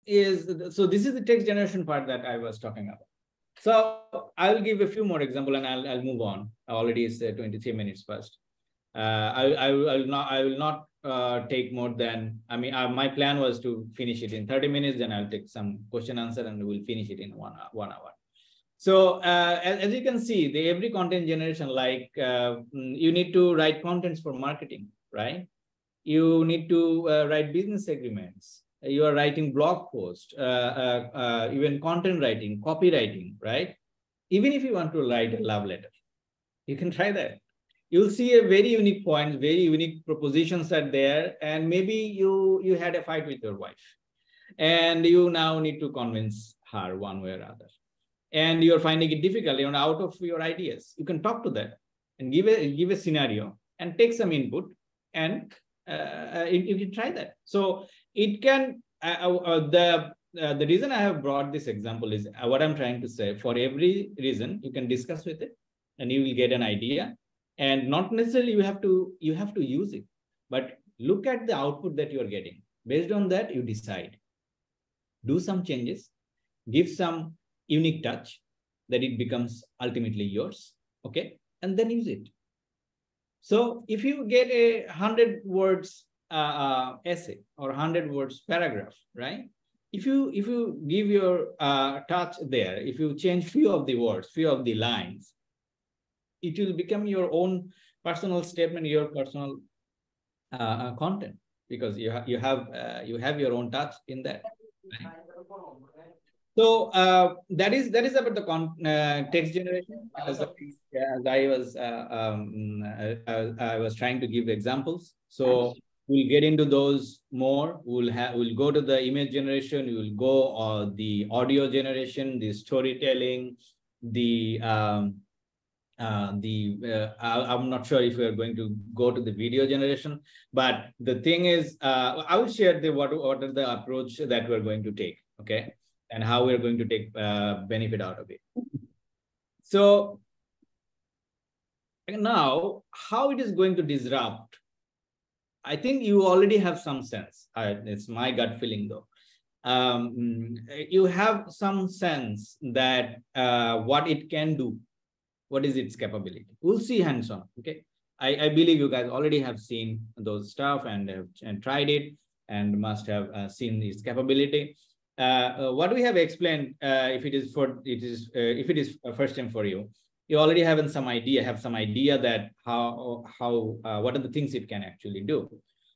so this is the text generation part that I was talking about. So I'll give a few more example and I'll move on. Already it's 23 minutes past. I will not take more than, I mean, my plan was to finish it in 30 minutes, then I'll take some question answer and we'll finish it in 1 hour. So as you can see, every content generation, like you need to write contents for marketing, right? You need to write business agreements. You are writing blog posts, even content writing, copywriting, right? Even if you want to write a love letter, you can try that. You'll see a very unique point, very unique propositions are there, and maybe you had a fight with your wife, and you now need to convince her one way or other, and you're finding it difficult, out of your ideas. You can talk to that and give a scenario and take some input, and you can try that. So it can the reason I have brought this example is what I'm trying to say. For every reason, you can discuss with it, and you will get an idea. And not necessarily you have to use it, but look at the output that you are getting. Based on that, you decide. Do some changes, give some unique touch that it becomes ultimately yours, okay? And then use it. So if you get a 100 words essay or 100 words paragraph, right? If you give your touch there, if you change few of the words, few of the lines, it will become your own personal statement, your personal content, because you have your own touch in that. Right? So that is about the text generation. As I was trying to give examples. So we'll get into those more. We'll go to the image generation. We will go the audio generation, the storytelling, I'm not sure if we are going to go to the video generation, but the thing is, I will share what are the approach that we're going to take, okay, and how we're going to take benefit out of it. So now, how it is going to disrupt? I think you already have some sense. It's my gut feeling, though. You have some sense that what it can do. What is its capability? We'll see hands-on, okay? I believe you guys already have seen those stuff and tried it and must have seen its capability. What we have explained, if it is first time for you, you already have some idea that what are the things it can actually do.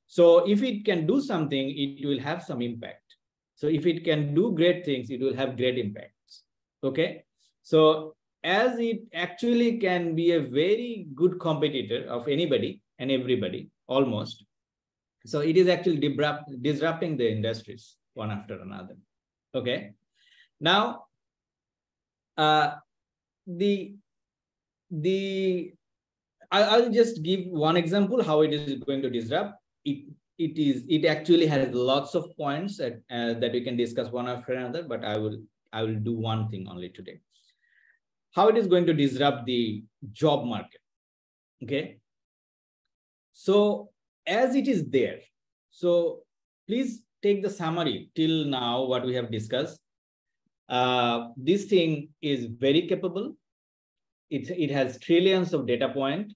So if it can do something, it will have some impact. So if it can do great things, it will have great impacts, okay? So as it actually can be a very good competitor of anybody and everybody, almost. So it is actually disrupting the industries one after another. Okay. Now, I'll just give one example how it is going to disrupt. It actually has lots of points that we can discuss one after another, but I will do one thing only today. How it is going to disrupt the job market, okay? So as it is there, so please take the summary till now what we have discussed. This thing is very capable. It has trillions of data point,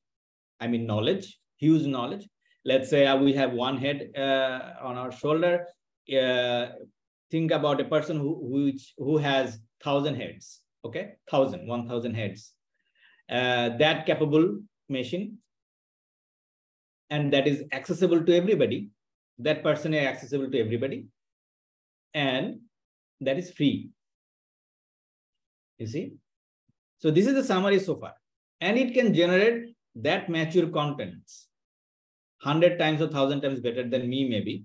I mean knowledge, huge knowledge. Let's say we have one head on our shoulder. Think about a person who has 1,000 heads. Okay, 1,000 heads. That capable machine, and that is accessible to everybody. That person is accessible to everybody, and that is free. You see? So this is the summary so far. And it can generate that mature contents 100 times or 1,000 times better than me, maybe.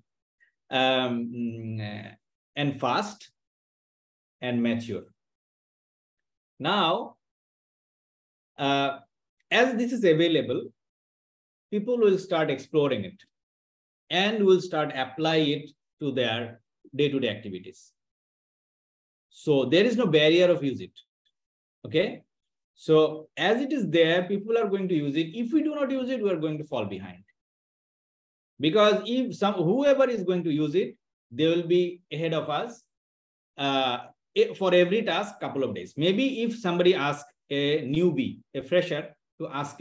And fast and mature. Now, as this is available, people will start exploring it and will start apply it to their day-to-day activities. So there is no barrier of use it. Okay. So as it is there, people are going to use it. If we do not use it, we are going to fall behind. Because if whoever is going to use it, they will be ahead of us. for every task, couple of days. Maybe if somebody asks a newbie, a fresher, to ask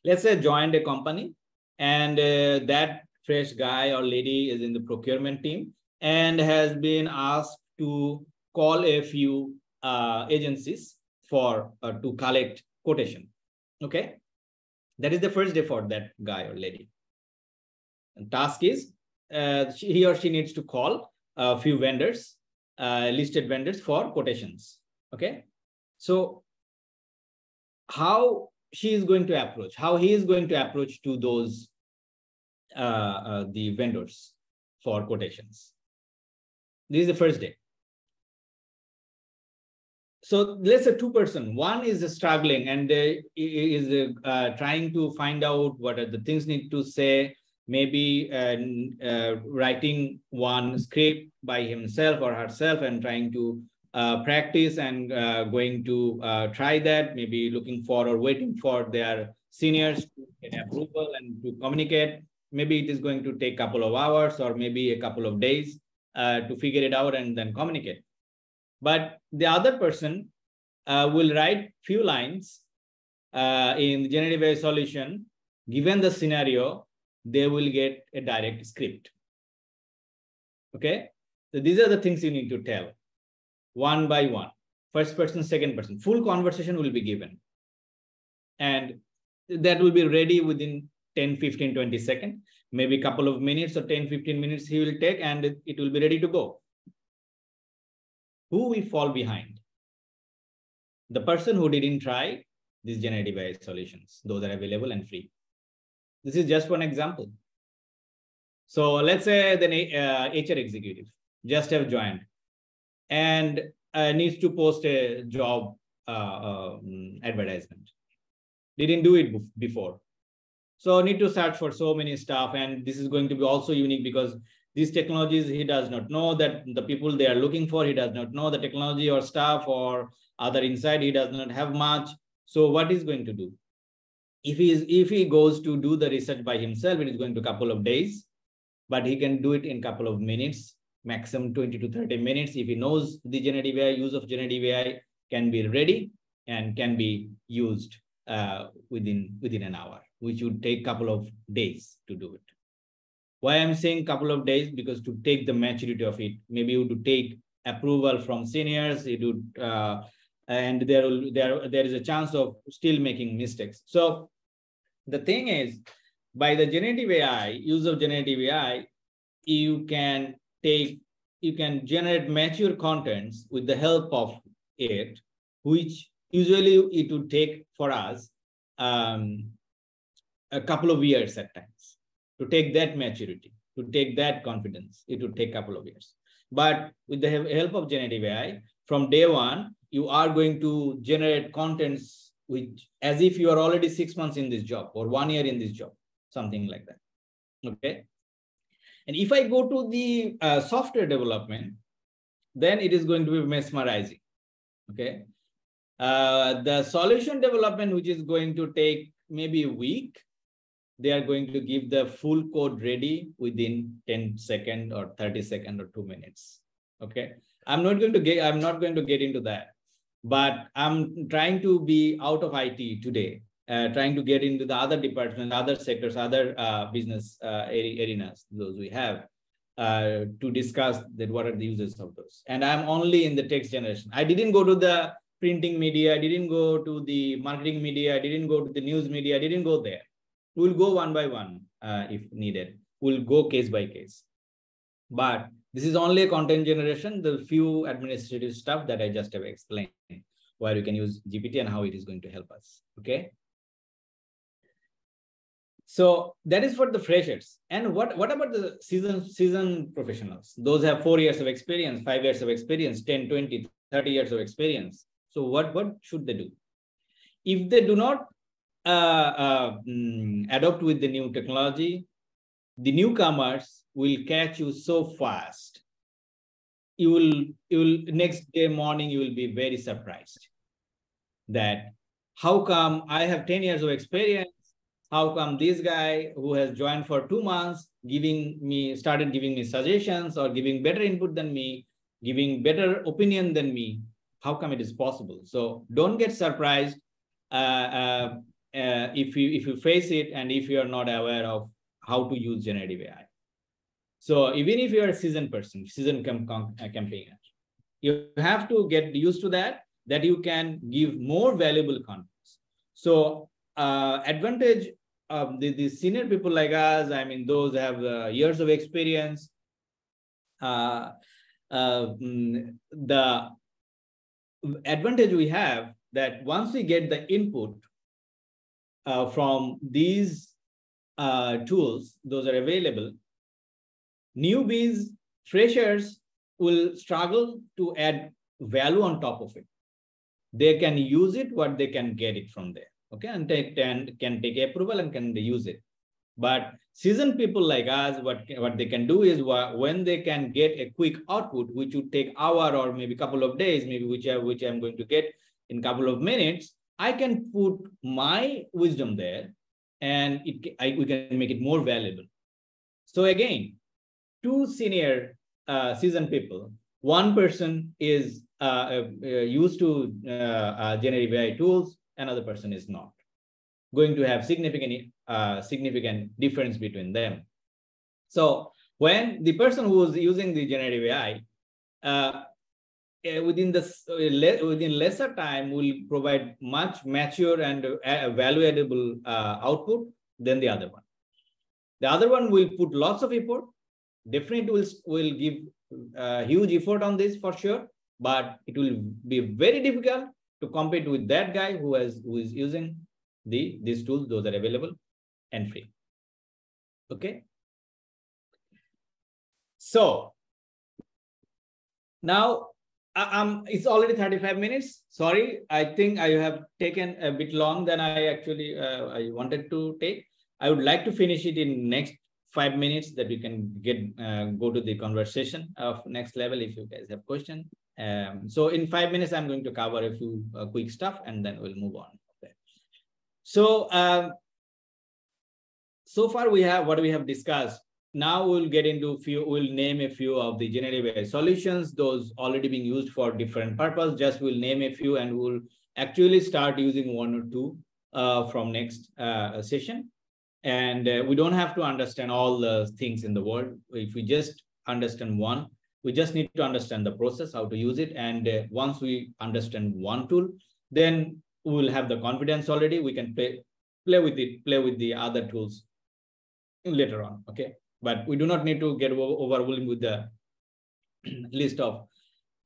let's say joined a company, and that fresh guy or lady is in the procurement team and has been asked to call a few agencies for to collect quotation. Okay, that is the first day for that guy or lady. And task is he or she needs to call a few vendors, listed vendors for quotations. Okay, so how she is going to approach, how he is going to approach to those the vendors for quotations. This is the first day. So let's say 2 person, one is struggling and is trying to find out what are the things need to say, maybe writing one script by himself or herself and trying to practice and going to try that, maybe looking for or waiting for their seniors to get approval and to communicate. Maybe it is going to take a couple of hours or maybe a couple of days to figure it out and then communicate. But the other person will write few lines in the generative AI solution. Given the scenario, they will get a direct script. Okay, so these are the things you need to tell one by one. First person, second person, full conversation will be given. And that will be ready within 10, 15, 20 seconds, maybe a couple of minutes or 10, 15 minutes he will take, and it will be ready to go. Who will fall behind? The person who didn't try these generative AI solutions. Those are available and free. This is just one example. So let's say the HR executive just have joined and needs to post a job advertisement. Didn't do it before. So need to search for so many stuff. And this is going to be also unique because these technologies, he does not know that the people they are looking for, he does not know the technology or stuff or other insight, he does not have much. So what is going to do? If he goes to do the research by himself, it is going to a couple of days, but he can do it in a couple of minutes, maximum 20 to 30 minutes. If he knows the generative AI, use of generative AI can be ready and can be used within an hour, which would take a couple of days to do it. Why I'm saying couple of days? Because to take the maturity of it, maybe you would take approval from seniors, it would, and there is a chance of still making mistakes. So the thing is, by the generative AI, use of generative AI, you can generate mature contents with the help of it, which usually it would take for us a couple of years at times. To take that maturity, to take that confidence, it would take a couple of years. But with the help of generative AI, from day one, you are going to generate contents which as if you are already 6 months in this job or 1 year in this job, something like that. Okay. And if I go to the software development, then it is going to be mesmerizing. Okay. The solution development, which is going to take maybe a week, they are going to give the full code ready within 10 seconds or 30 seconds or 2 minutes. Okay. I'm not going to get into that, but I'm trying to be out of IT today, trying to get into the other departments, other sectors, other business arenas, those we have, to discuss that what are the uses of those. And I'm only in the text generation. I didn't go to the printing media, I didn't go to the marketing media, I didn't go to the news media, I didn't go there. We'll go one by one if needed. We'll go case by case. But this is only a content generation, the few administrative stuff that I just have explained, where you can use GPT and how it is going to help us. Okay. So that is for the freshers. And what about the seasoned professionals? Those have 4 years of experience, 5 years of experience, 10, 20, 30 years of experience. So what should they do? If they do not adopt with the new technology, the newcomers will catch you so fast. You will next day morning, you will be very surprised that how come I have 10 years of experience? How come this guy who has joined for 2 months started giving me suggestions or giving better input than me, giving better opinion than me. How come it is possible? So don't get surprised if you face it and if you are not aware of how to use generative AI. So even if you are a seasoned person, seasoned campaigner, you have to get used to that you can give more valuable content. So advantage of the senior people like us, I mean, those have years of experience, the advantage we have that once we get the input from these tools, those are available, newbies, freshers will struggle to add value on top of it. They can use it, what they can get it from there, okay, and can take approval and can use it. But seasoned people like us, what they can do is when they can get a quick output, which would take hour or maybe a couple of days, maybe which I'm going to get in a couple of minutes, I can put my wisdom there, and we can make it more valuable. So again, two senior seasoned people, one person is used to generative AI tools, another person is not, going to have significant difference between them. So when the person who is using the generative AI within lesser time will provide much mature and valuable output than the other one. The other one will put lots of effort, definitely will give huge effort on this for sure, but it will be very difficult to compete with that guy who is using these tools. Those are available and free. Okay. So now it's already 35 minutes. Sorry, I think I have taken a bit long than I actually I wanted to take. I would like to finish it in next 5 minutes, that we can get go to the conversation of next level if you guys have questions. So in 5 minutes, I'm going to cover a few quick stuff, and then we'll move on. Okay. So so far we have what we have discussed. Now we'll get into we'll name a few of the generative AI solutions, those already being used for different purpose. Just we'll name a few, and we'll actually start using one or two from next session. And we don't have to understand all the things in the world. If we just understand one, we just need to understand the process, how to use it. And once we understand one tool, then we will have the confidence already. We can play with it, play with the other tools later on. Okay. But we do not need to get overwhelmed with the list of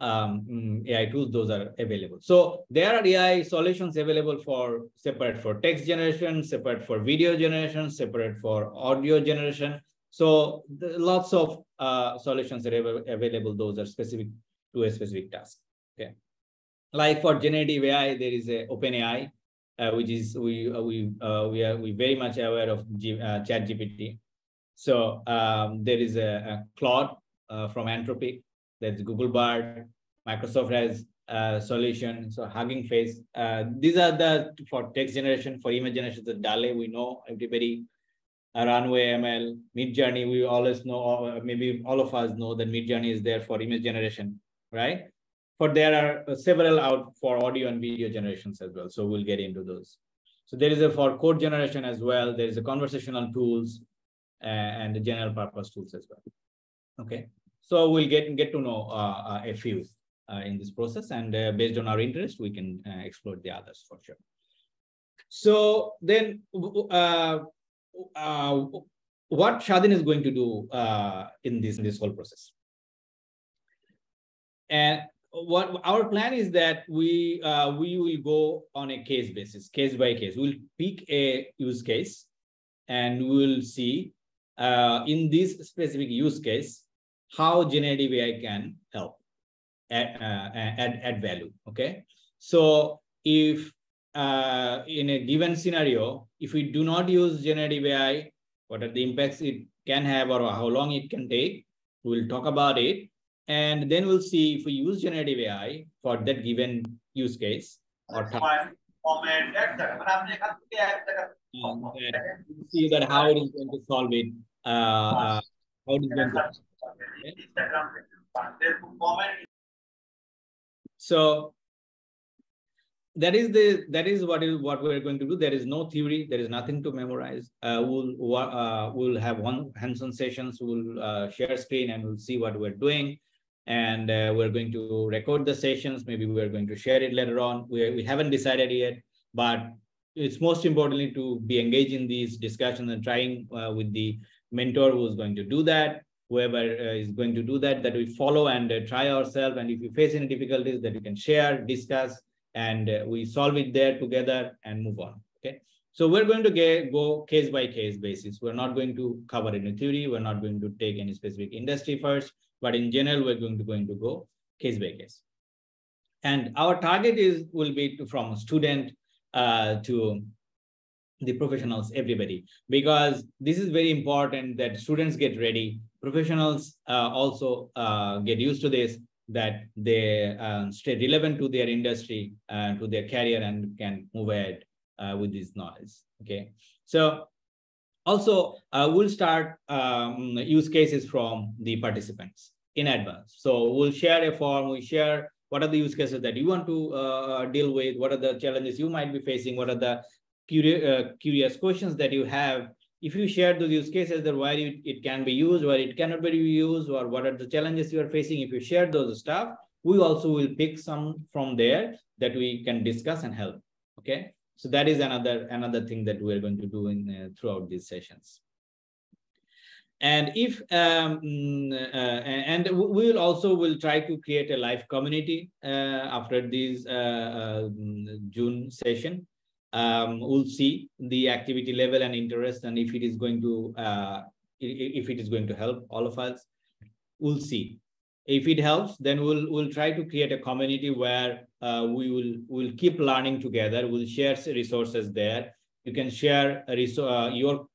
AI tools. Those are available. So there are AI solutions available for separate for text generation, separate for video generation, separate for audio generation. So lots of solutions are available. Those are specific to a specific task. Okay, like for generative AI, there is a OpenAI, which is we very much aware of ChatGPT. So there is a Claude from Anthropic. There's Google Bard. Microsoft has a solution. So Hugging Face. These are the for text generation. For image generation, the DALL-E, we know everybody. Runway ML, Midjourney, we always know, or maybe all of us know that Midjourney is there for image generation, right? But there are several out for audio and video generations as well. So we'll get into those. So there is a for code generation as well. There is a conversational tools and the general purpose tools as well. Okay. So we'll get to know a few in this process, and based on our interest, we can explore the others for sure. So then what Shadin is going to do in this whole process. And what our plan is that we will go on a case basis, case by case. We'll pick a use case, and we'll see in this specific use case how generative AI can help add value. Okay, so if in a given scenario, if we do not use generative AI, what are the impacts it can have or how long it can take? We'll talk about it. And then we'll see if we use generative AI for that given use case or task. See that how it is going to solve it, how it is going to So that is what we're going to do. There is no theory. There is nothing to memorize. We'll have one hands-on sessions. We'll share screen and we'll see what we're doing. And we're going to record the sessions. Maybe we're going to share it later on. We haven't decided yet, but it's most importantly to be engaged in these discussions and trying with the mentor who's going to do that. Whoever is going to do that, that we follow and try ourselves. And if you face any difficulties, that you can share, discuss, and we solve it there together and move on. Okay. So we're going to go case by case basis. We're not going to cover any theory. We're not going to take any specific industry first, but in general, we're going to go case by case. And our target will be from student to the professionals, everybody, because this is very important that students get ready. Professionals also get used to this, that they stay relevant to their industry, to their career, and can move ahead with this knowledge. Okay. So also we'll start use cases from the participants in advance. So we'll share a form, we share what are the use cases that you want to deal with, what are the challenges you might be facing, what are the curious questions that you have. If you share those use cases, that why it can be used, why it cannot be used, or what are the challenges you are facing, if you share those stuff, we also will pick some from there that we can discuss and help. Okay, so that is another thing that we're going to do in throughout these sessions. And if and we will try to create a live community after this June session. We'll see the activity level and interest, and if it is going to help all of us. We'll see. If it helps, then we'll try to create a community where we'll keep learning together. We'll share resources there. You can share your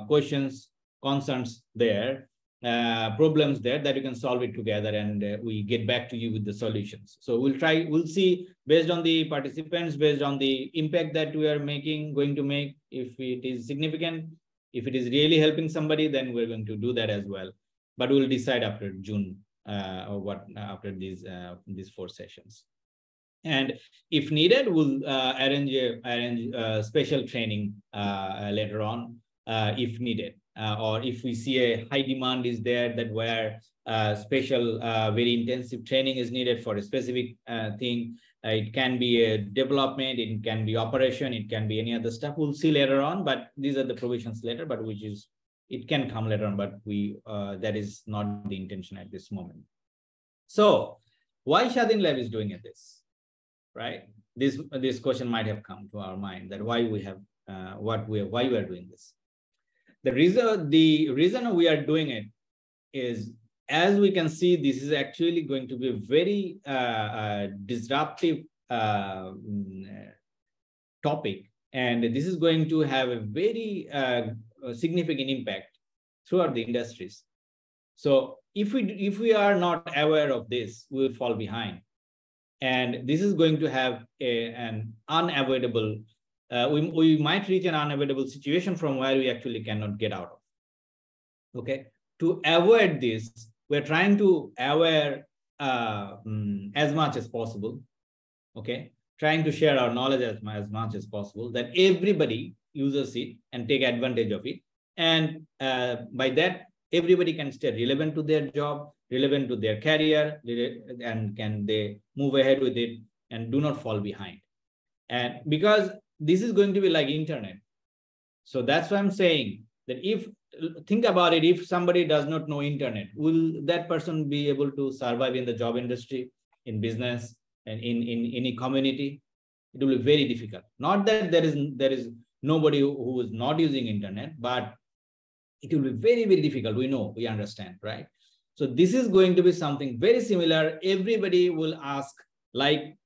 questions, concerns there, problems there, that you can solve it together, and we get back to you with the solutions. So we'll see based on the participants, based on the impact that we are going to make, if it is significant, if it is really helping somebody, then we're going to do that as well. But we'll decide after June or what after these 4 sessions. And if needed, we'll arrange special training later on if needed. Or if we see a high demand is there, that where special, very intensive training is needed for a specific thing. It can be a development, it can be operation, it can be any other stuff. We'll see later on, but these are the provisions later, but it can come later on, but that is not the intention at this moment. So why Shadeen Lab is doing this, right? This question might have come to our mind, that why we have why we are doing this. The reason we are doing it is, as we can see, this is actually going to be a very disruptive topic, and this is going to have a very significant impact throughout the industries. So if we are not aware of this, we will fall behind, and this is going to have an unavoidable. We might reach an unavoidable situation from where we actually cannot get out of. Okay, to avoid this, we're trying to aware as much as possible. Okay, trying to share our knowledge as much as possible, that everybody uses it and take advantage of it, and by that everybody can stay relevant to their job, relevant to their career, and can they move ahead with it and do not fall behind. And because this is going to be like internet. So that's why I'm saying that think about it, if somebody does not know internet, will that person be able to survive in the job industry, in business, and in any community? It will be very difficult. Not that there is nobody who is not using internet, but it will be very, very difficult. We understand, right? So this is going to be something very similar. Everybody will ask, like,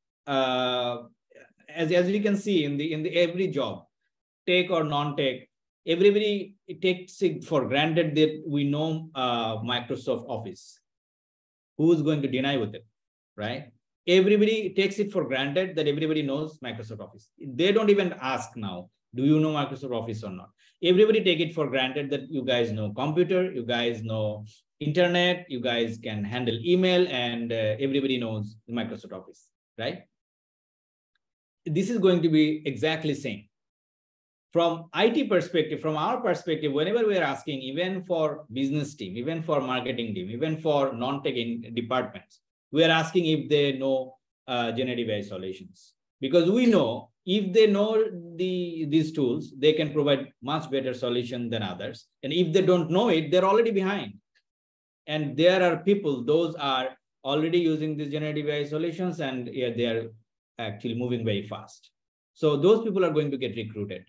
as we can see in the every job, take or non-take, everybody takes it for granted that we know Microsoft Office. Who's going to deny with it, right? Everybody takes it for granted that everybody knows Microsoft Office. They don't even ask now, do you know Microsoft Office or not? Everybody take it for granted that you guys know computer, you guys know internet, you guys can handle email, and everybody knows Microsoft Office. right? This is going to be exactly same. From IT perspective, from our perspective, whenever we are asking, even for business team, even for marketing team, even for non-tech departments, we are asking if they know generative AI solutions. Because we know if they know these tools, they can provide much better solution than others. And if they don't know it, they're already behind. And there are people, those are already using these generative AI solutions, and yeah, they are actually moving very fast. So those people are going to get recruited.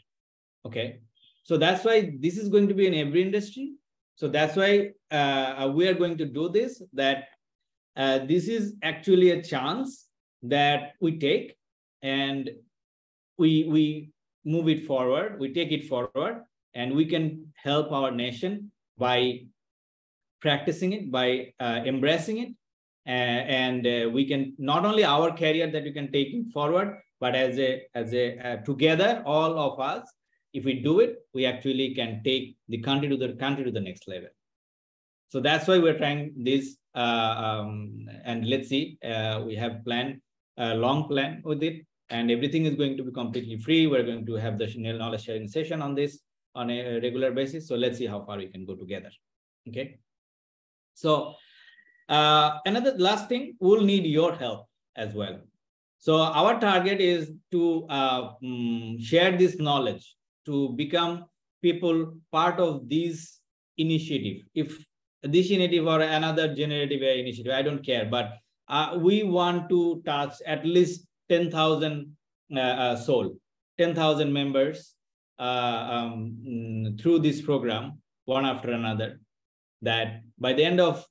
Okay, so that's why this is going to be in every industry. So that's why we are going to do this, that this is actually a chance that we take, and we move it forward, we take it forward, and we can help our nation by practicing it, by embracing it, and we can not only our career that we can take it forward, but as a together, all of us, if we do it, we actually can take the country to the next level. So that's why we're trying this, and let's see, we have planned a long plan with it, and everything is going to be completely free. We're going to have the knowledge sharing session on this on a regular basis. So let's see how far we can go together. Okay. So another last thing, we'll need your help as well. So our target is to share this knowledge, to become people part of this initiative. If this initiative or another generative AI initiative, I don't care, but we want to touch at least 10,000 soul, 10,000 members through this program, one after another, that by the end of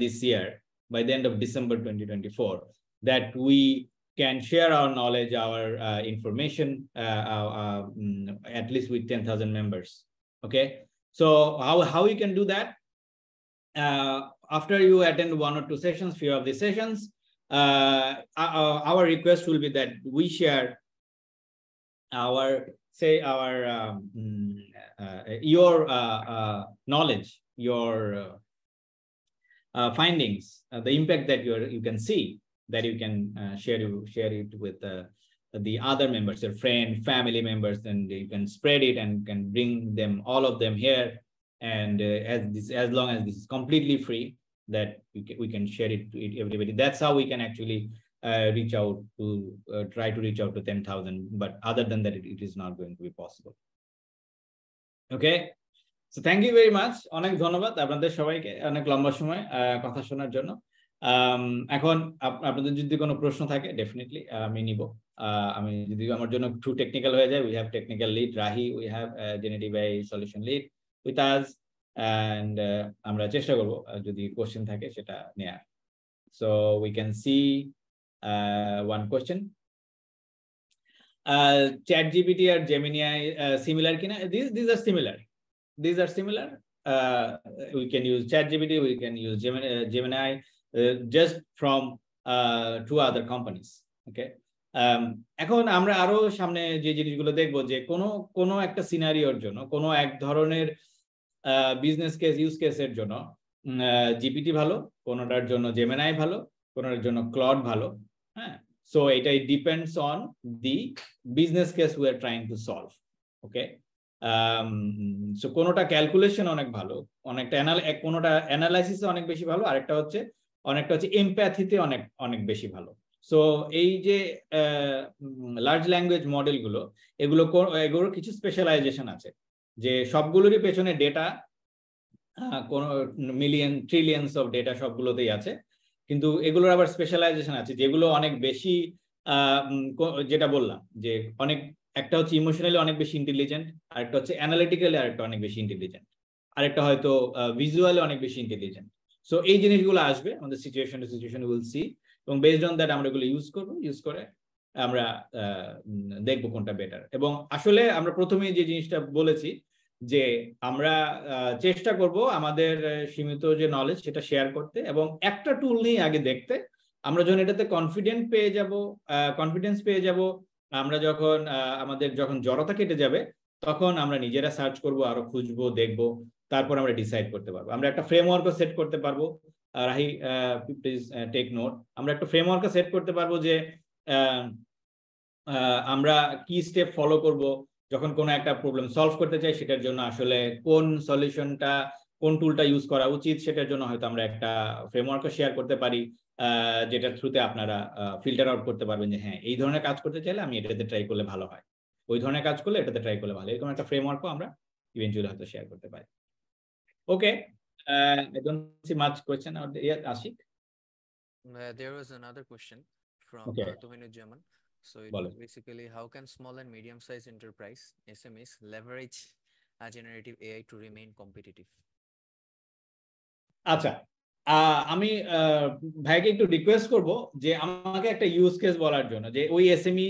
this year, by the end of December 2024, that we can share our knowledge, our information, at least with 10,000 members. Okay, so how you can do that? After you attend one or two sessions, few of the sessions, our request will be that we share our your knowledge, your findings, the impact that you can see, that you can share it with the other members, your friend, family members, and you can spread it and can bring them, all of them here. And as long as this is completely free, that we can share it to everybody. That's how we can actually reach out to try to reach out to 10,000. But other than that, it is not going to be possible. Okay. So thank you very much. অনেক ধন্যবাদ আপনাদের সবাইকে অনেক লম্বা সময় কথা শোনার জন্য। এখন আপনাদের যদি কোনো প্রশ্ন থাকে ডেফিনেটলি আমি নিব। আমি যদি আমার জন্য টু টেকনিক্যাল হয়ে যায়, we have technical lead Rahi, we have generative AI solution lead with us, and আমরা চেষ্টা করব যদি কোশ্চেন থাকে সেটা নেয়ার। So we can see one question. ChatGPT or Gemini similar kina? These are similar. These are similar. We can use ChatGPT, we can use Gemini just from two other companies. Okay. এখন আমরা আরো সামনে যে জিনিসগুলো দেখবো, যে কোনো একটা সিনারিওর জন্য, কোনো এক ধরনের বিজনেস কেস ইউজ কেসের জন্য জিপিটি ভালো, কোনোটার জন্য জেমিনাই ভালো, কোনোটার জন্য ক্লড ভালো। হ্যাঁ, সো এটা depends on the business case we are trying to solve. Okay, so কোনোটা ক্যালকুলেশন অনেক ভালো, কোনোটা অ্যানালাইসিসে অনেক বেশি ভালো, আরেকটা হচ্ছে অনেকটা হচ্ছে এমপ্যাথিতে অনেক বেশি ভালো। সো এই যে লার্জ ল্যাঙ্গুয়েজ মডেলগুলো, এগুলোর কিছু স্পেশালাইজেশন আছে, যে সবগুলোরই পেছনে ডেটা, কোনো মিলিয়ন ট্রিলিয়ন্স অফ ডেটা সবগুলোতেই আছে, কিন্তু এগুলোর আবার স্পেশালাইজেশন আছে যেগুলো অনেক বেশি, যেটা বললাম যে একটা হচ্ছে ইমোশনালি অনেক বেশি ইন্টেলিজেন্ট, আরেকটা হচ্ছে অ্যানালিটিক্যালি আরেকটা অনেক বেশি ইন্টেলিজেন্ট, আরেকটা হয়তো ভিজুয়ালি অনেক বেশি ইন্টেলিজেন্ট। সো এই জিনিসগুলো আসবে আমাদের situation to situation, will see, এবং বেসড অন দ্যাট আমরা এগুলো ইউজ করে আমরা দেখবো কোনটা বেটার। এবং আসলে আমরা প্রথমেই যে জিনিসটা বলেছি, যে আমরা চেষ্টা করব আমাদের সীমিত যে নলেজ সেটা শেয়ার করতে, এবং একটা টুল নিয়ে আগে দেখতে। আমরা যখন এটাতে কনফিডেন্স পেয়ে যাব, আমরা আমাদের যখন জড়তা কেটে যাবে, তখন আমরা নিজেরা সার্চ করব, আরো খুঁজবো, দেখবো, তারপর আমরা ডিসাইড করতে পারবো। আমরা একটা ফ্রেমওয়ার্কও সেট করতে পারবো রাহি প্লিজ টেক নোট, আমরা একটা ফ্রেমওয়ার্কে সেট করতে পারবো যে আমরা কি স্টেপ ফলো করব যখন কোনো একটা প্রবলেম সলভ করতে চাই, সেটার জন্য আসলে কোন সলিউশনটা, কোন টুলটা ইউজ করা উচিত, সেটার জন্য হয়তো আমরা একটা ফ্রেমওয়ার্কও শেয়ার করতে পারি, যেটার থ্রুতে আপনারা ফিল্টার আউট করতে পারবেন যে হ্যাঁ এই ধরনের কাজ করতে চাইলে আমি এটাতে ট্রাই করলে ভালো হয়, ওই ধরনের কাজ করলে এটাতে ট্রাই করলে ভালো, এরকম একটা ফ্রেমওয়ার্কও আমরা ইভেন্চুয়ালি হয়তো শেয়ার করতে পারি। ওকে, I don't see much question out there. Yeah, Ashik? There was another question from Okay. Tohinujjaman. So it বলো। was basically, how can small and medium-sized enterprise SMEs leverage generative AI to remain competitive? আচ্ছা, আমি ভাইকে একটু request করব যে আমাকে একটা use case বলার জন্য যে ওই SME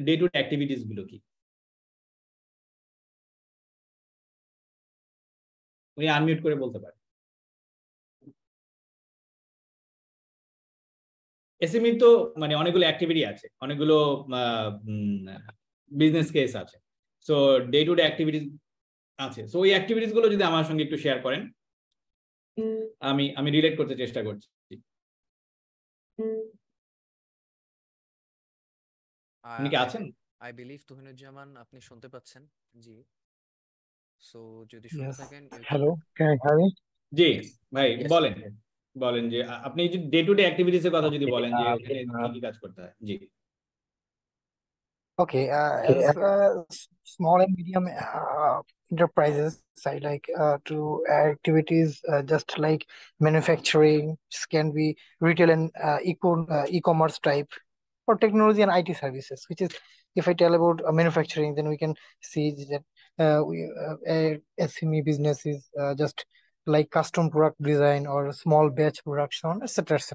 day to day activities গুলো কি, উনি আনমিউট করে বলতে পারে। এসএমই তো মানে অনেকগুলো অ্যাক্টিভিটি আছে, অনেকগুলো বিজনেস কেস আছে, so day to day activities আছে, সো ওই অ্যাক্টিভিটিস গুলো যদি আমার সঙ্গে একটু শেয়ার করেন, আমি আমি রিলেট করতে চেষ্টা করছি। আপনি কি আছেন? I believe Tohinujjaman আপনি শুনতে পাচ্ছেন? জি। সো যদি শুনতে Yes. থাকেন, Hello, can you hear me? G Yes. ভাই Yes. বলেন, বলেন যে আপনি ডে টু ডে অ্যাক্টিভিটিস এর কথা যদি Okay, বলেন যে ওখানে কি কি কাজ করতে হয়। জি Okay, as small and medium enterprises, I like to activities just like manufacturing, can be retail and e-commerce type, or technology and IT services. Which is, if I tell about manufacturing, then we can see that SME business is just like custom product design or small batch production, etc., etc.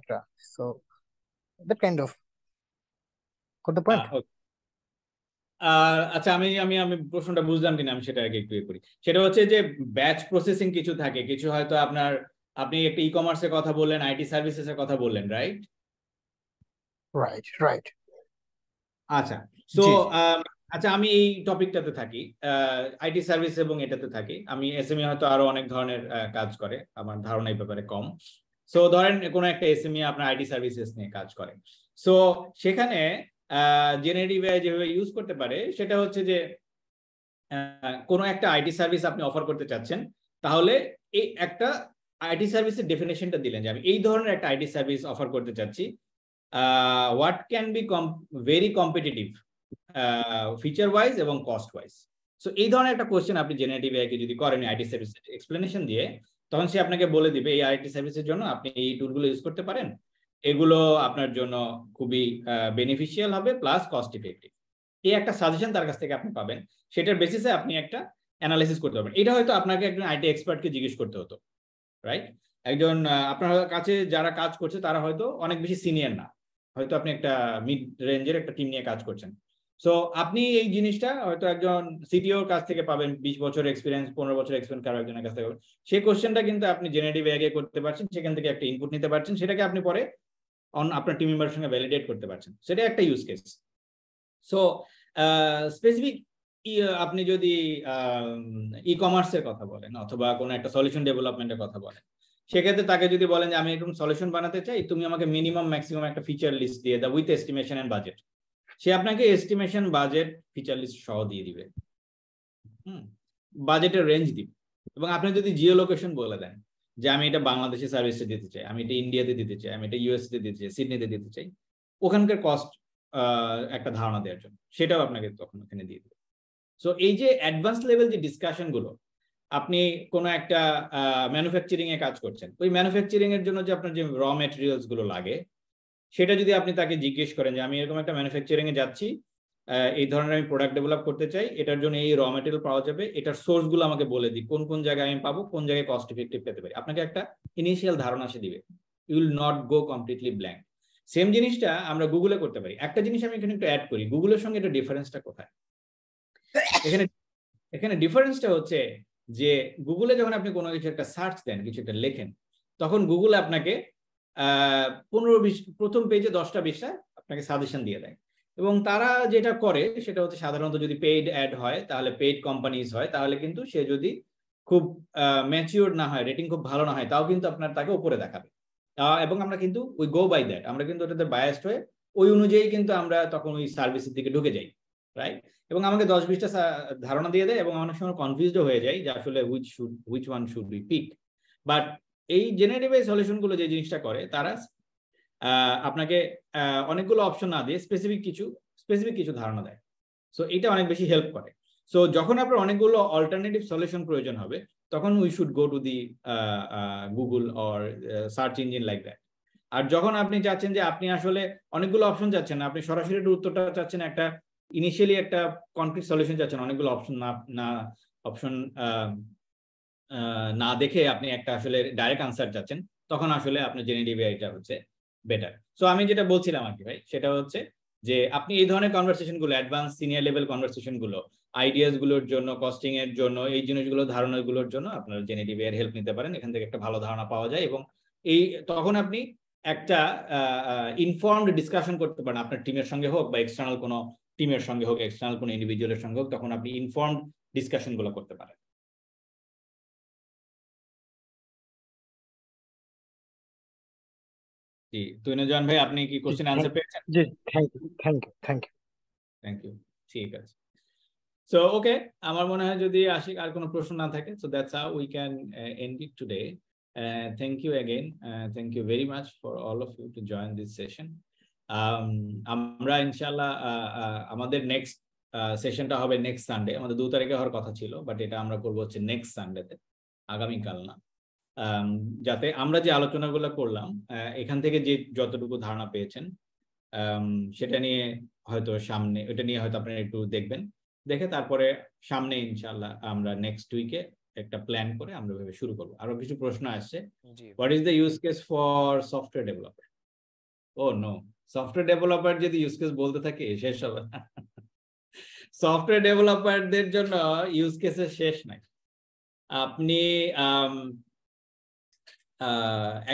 So that kind of got the point. আচ্ছা, আমি আমি আমি প্রশ্নটা বুঝলাম কিনা আমি সেটা আগে একটু করি। সেটা হচ্ছে যে ব্যাচ প্রসেসিং কিছু থাকে, কিছু হয়তো আপনার, আপনি একটা ই কমার্সের কথা বললেন, আইটি সার্ভিসেস এর কথা বললেন, রাইট? Right. আচ্ছা, সো জি আচ্ছা আমি এই টপিকটাতে থাকি, আইটি সার্ভিস এবং এটাতে থাকি আমি। এসএমই হয়তো আরো অনেক ধরনের কাজ করে, আমার ধারণা এই ব্যাপারে কম। সো ধরেন কোনো একটা এসএমই আপনার আইটি সার্ভিসেস নিয়ে কাজ করে, সো সেখানে জেনারেটিভ এআই যেভাবে ইউজ করতে পারে সেটা হচ্ছে যে কোনো একটা আইটি সার্ভিস আপনি অফার করতে চাচ্ছেন, তাহলে এই একটা আইটি সার্ভিসের ডেফিনেশনটা দিলেন যে আমি এই ধরনের একটা আইটি সার্ভিস অফার করতে চাচ্ছি, what can be very competitive feature wise এবং কস্ট ওয়াইজ। সো এই ধরনের একটা কোশ্চেন আপনি জেনারেটিভ এআই কে যদি করেন আইটি সার্ভিস এক্সপ্লেনেশন দিয়ে, তখন সে আপনাকে বলে দিবে এই আইটি সার্ভিসের জন্য আপনি এই টুলগুলো ইউজ করতে পারেন, এগুলো আপনার জন্য খুবই বেনিফিশিয়াল হবে প্লাস কস্ট ইফেক্টিভ। এই একটা সাজেশন তার কাছ থেকে আপনি পাবেন, সেটার বেসিসে আপনি একটা অ্যানালাইসিস করতে পারবেন। এটা হয়তো আপনাকে একজন আইটি এক্সপার্টকে জিজ্ঞেস করতে হতো, রাইট? একজন আপনার কাছে যারা কাজ করছে তারা হয়তো অনেক বেশি সিনিয়র না, হয়তো আপনি একটা মিড রেঞ্জের একটা টিম নিয়ে কাজ করছেন, সো আপনি এই জিনিসটা হয়তো একজন সিটিওর কাছ থেকে পাবেন, 20 বছর এক্সপিরিয়েন্স, 15 বছর এক্সপিরিয়েন্স কারো একজনের কাছ থেকে পাবেন। সেই কোশ্চেনটা কিন্তু আপনি জেনারেটিভ এআই করতে পারছেন, সেখান থেকে একটা ইনপুট নিতে পারছেন, সেটাকে আপনি পরে আপনার টিম মেম্বারের সঙ্গে ভ্যালিডেট করতে পারছেন, সেটা একটা ইউজ কেস। সো স্পেসিফিক আপনি যদি ই কমার্সের কথা বলেন অথবা কোনো একটা সলিউশন ডেভেলপমেন্টের কথা বলেন, সেক্ষেত্রে তাকে যদি বলেন যে আমি এরকম সলিউশন বানাতে চাই, তুমি আমাকে মিনিমাম ম্যাক্সিমাম একটা ফিচার লিস্ট দিয়ে দাও উইথ এস্টিমেশন এন্ড বাজেট, সে আপনাকে এস্টিমেশন বাজেট ফিচার লিস্ট সহ দিয়ে দিবে, বাজেটের রেঞ্জ দিবে। এবং আপনি যদি জিও লোকেশন বলে দেন যে আমি এটা বাংলাদেশে সার্ভিসে দিতে চাই, আমি এটা ইন্ডিয়াতে দিতে চাই, আমি এটা ইউএসএ দিতে চাই, সিডনিতে দিতে চাই, ওখানকার কস্ট একটা ধারণা দেওয়ার জন্য সেটাও আপনাকে তখন ওখানে দিয়ে দেবে। সো এই যে অ্যাডভান্স লেভেল যে ডিসকাশন গুলো, আপনি কোনো একটা ম্যানুফ্যাকচারিং এ কাজ করছেন, ওই ম্যানুফ্যাকচারিং এর জন্য যে আপনার যে র ম্যাটেরিয়ালস গুলো লাগে, সেটা যদি আপনি তাকে জিজ্ঞেস করেন যে আমি এরকম একটা ম্যানুফ্যাকচারিং এ যাচ্ছি, এই ধরনের আমি প্রোডাক্ট ডেভেলপ করতে চাই, এটার জন্য এই র ম্যাটেরিয়াল পাওয়া যাবে, এটার সোর্স গুলো আমাকে বলে দিই, কোন কোন জায়গায় আমি পাবো, কোন জায়গায় কস্ট ইফেক্টিভ পেতে পারি, আপনাকে একটা ইনিশিয়াল ধারণা সে দিবে। You will not go completely blank. Same জিনিসটা আমরা গুগলে করতে পারি। একটা জিনিস আমি এখানে একটু অ্যাড করি, গুগলের সঙ্গে এটা ডিফারেন্সটা কোথায়? এখানে ডিফারেন্সটা হচ্ছে যে গুগলে যখন আপনি কোনো কিছু একটা সার্চ দেন, কিছু একটা লেখেন, তখন গুগল আপনাকে 15-20 প্রথম পেজে 10টা-20টা আপনাকে সাজেশন দিয়ে দেয়। এবং তারা যেটা করে সেটা হচ্ছে সাধারণত যদি পেইড অ্যাড হয়, তাহলে পেইড কোম্পানিজ হয়, তাহলে কিন্তু সে যদি খুব ম্যাচিওর না হয়, রেটিং খুব ভালো না হয়, তাও কিন্তু আপনার তাকে উপরে দেখাবে। এবং আমরা কিন্তু উই গো বাই দ্যাট, আমরা কিন্তু ওটাতে বায়াসড হয়ে ওই অনুযায়ী কিন্তু আমরা তখন ওই সার্ভিসের দিকে ঢুকে যাই, রাইট? এবং আমাকে 10-20টা ধারণা দিয়ে দেয় এবং অনেক সময় কনফিউজড হয়ে যায় যে আসলে which one should be pick. But এই জেনারেটিভ এআই সলিউশনগুলো যে জিনিসটা করে, তারা আপনাকে অনেকগুলো অপশন না দিয়ে স্পেসিফিক কিছু ধারণা দেয়। সো এটা অনেক বেশি হেল্প করে। সো যখন আপনার অনেকগুলো অল্টারনেটিভ সলিউশন প্রয়োজন হবে, তখন we should go to the Google or search engine like that. আর যখন আপনি চাচ্ছেন যে আপনি আসলে অনেকগুলো অপশন চাচ্ছেন না, আপনি সরাসরি উত্তরটা চাচ্ছেন, একটা ইনিশিয়ালি একটা কনক্রিট সলিউশন চাচ্ছেন, অনেকগুলো অপশন না দেখে আপনি একটা আসলে ডাইরেক্ট আনসার চাচ্ছেন, তখন আসলে আপনার জেনারেটিভ এআইটা হচ্ছে বেটার। সো আমি যেটা বলছিলাম আর কি ভাই, সেটা হচ্ছে যে আপনি এই ধরনের কনভারসেশন গুলো, অ্যাডভান্স সিনিয়র লেভেল কনভারসেশন গুলো, আইডিয়াস গুলোর জন্য, কস্টিং এর জন্য, এই জিনিসগুলো ধারণাগুলোর জন্য আপনার জেনারেটিভ এআই এর হেল্প নিতে পারেন। এখান থেকে একটা ভালো ধারণা পাওয়া যায় এবং তখন আপনি একটা ইনফর্মড ডিসকাশন করতে পারেন আপনার টিমের সঙ্গে হোক, বা এক্সটার্নাল কোনো টিমের সঙ্গে হোক, এক্সটার্নাল কোনো ইন্ডিভিজুয়ালের সঙ্গে হোক, তখন আপনি ইনফর্মড ডিসকাশন গুলো করতে পারেন। জি, তুইনজান ভাই, আপনি কি কোশ্চেন আনসার পেয়েছেন? জি, থ্যাংক ইউ। থ্যাংক ইউ, ঠিক আছে। সো ওকে, আমার মনে হয় যদি আশিক আর কোনো প্রশ্ন না থাকে, so that's how we can end it today. Thank you again, thank you very much for all of you to join this session. আমরা ইনশাল্লাহ আমাদের নেক্সট সেশনটা হবে নেক্সট সানডে। আমাদের 2 তারিখে হওয়ার কথা ছিল, বাট এটা আমরা করবো হচ্ছে নেক্সট সানডেতে, আগামীকাল না। যাতে আমরা যে আলোচনাগুলো করলাম এখান থেকে যে যতটুকু ধারণা পেয়েছেন সেটা নিয়ে হয়তো ওটা নিয়ে হয়তো আপনারা একটু দেখবেন, দেখে তারপরে সামনে ইনশাআল্লাহ আমরা নেক্সট উইকে একটা প্ল্যান করে আমরা ভেবে শুরু করবো। আরো কিছু প্রশ্ন আসছে, what is the use case for software developer? Oh no, software developer যদি ইউজ কেস বলতে থাকে শেষ হবে না। সফটওয়্যার ডেভেলপারদের জন্য ইউজ কেসের শেষ নাই। আপনি